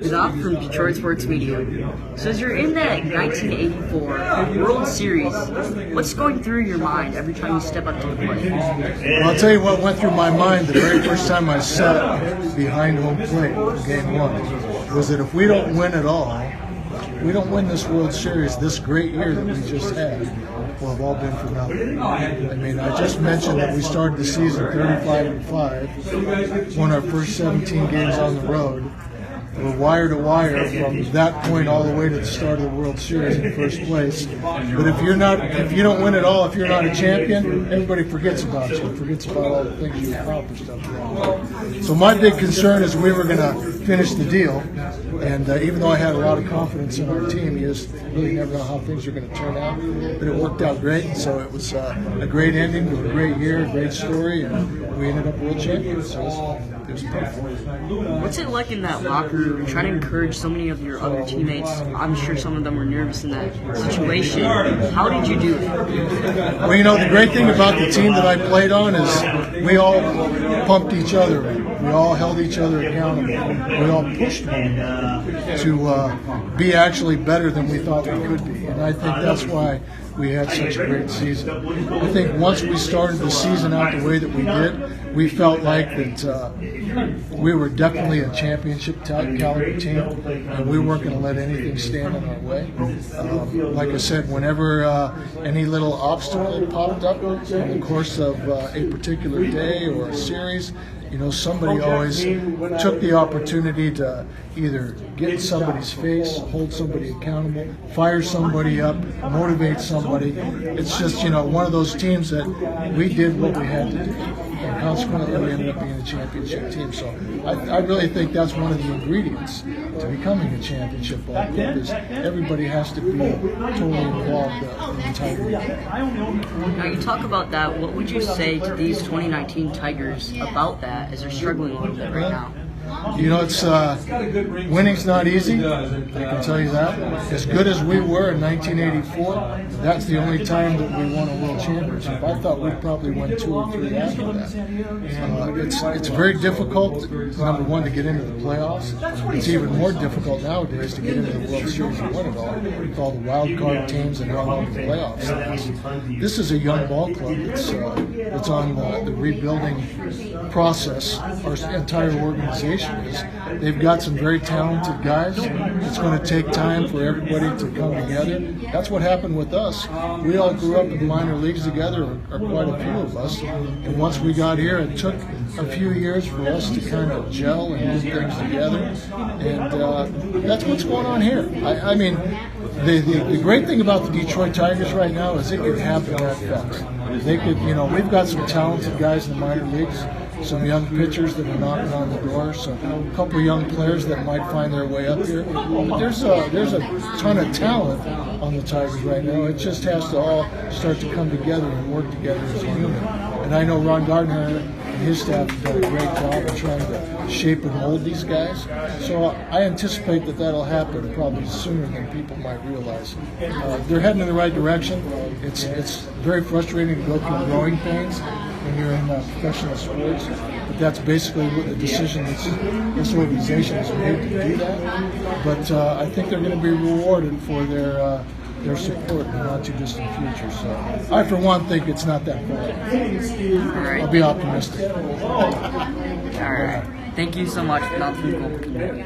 Up from Detroit Sports Media. So as you're in that 1984 World Series, what's going through your mind every time you step up to the plate? Well, I'll tell you what went through my mind the very first time I sat behind home plate in Game 1 was that if we don't win at all, we don't win this World Series, this great year that we just had, will have all been for nothing. I mean, I just mentioned that we started the season 35-5, won our first 17 games on the road. We're wire to wire from that point all the way to the start of the World Series in first place. But if you don't win at all, if you're not a champion, everybody forgets about you, forgets about all the things you accomplished up there. So my big concern is we were going to finish the deal, and even though I had a lot of confidence in our team, you just really never know how things are going to turn out. But it worked out great, and so it was a great ending to a great year, a great story, and we ended up world champions. So it was perfect. What's it like in that locker room, trying to encourage so many of your other teammates? I'm sure some of them were nervous in that situation. How did you do it? Well, you know, the great thing about the team that I played on is we all pumped each other in. We all held each other accountable. We all pushed one another to be actually better than we thought we could be. And I think that's why we had such a great season. I think once we started the season out the way that we did, we felt like that we were definitely a championship caliber team, and we weren't going to let anything stand in our way. Like I said, whenever any little obstacle popped up in the course of a particular day or a series, you know, somebody always took the opportunity to either get in somebody's face, hold somebody accountable, fire somebody up, motivate somebody. It's just, you know, one of those teams that we did what we had to do, and consequently we ended up being a championship team. So I really think that's one of the ingredients to becoming a championship ball club, is everybody has to be totally involved in the entire year. Now you talk about that. What would you say to these 2019 Tigers about that, as they're struggling a little bit right now? You know, it's winning's not easy, I can tell you that. As good as we were in 1984, that's the only time that we won a world championship. I thought we'd probably win 2 or 3 after that. It's very difficult, number one, to get into the playoffs. It's even more difficult nowadays to get into the World Series and win it all, with all the wild card teams and how long the playoffs last. This is a young ball club that's on the rebuilding process. Our entire organization is. They've got some very talented guys. It's going to take time for everybody to come together. That's what happened with us. We all grew up in the minor leagues together, or quite a few of us. And once we got here, it took a few years for us to kind of gel and get things together. And that's what's going on here. I mean, the great thing about the Detroit Tigers right now is it could happen that fast. They could, you know, we've got some talented guys in the minor leagues, some young pitchers that are knocking on the door, so a couple of young players that might find their way up here. But there's a ton of talent on the Tigers right now. It just has to all start to come together and work together as a unit. And I know Ron Gardner and his staff have done a great job of trying to shape and mold these guys. So I anticipate that that'll happen probably sooner than people might realize. They're heading in the right direction. It's very frustrating to go through growing pains when you're in professional sports, but that's basically what the decision this organization has made to do that. But I think they're going to be rewarded for their support in the not too distant future. So I, for one, think it's not that far. I'll be optimistic. All right. Thank you so much for not from the global community.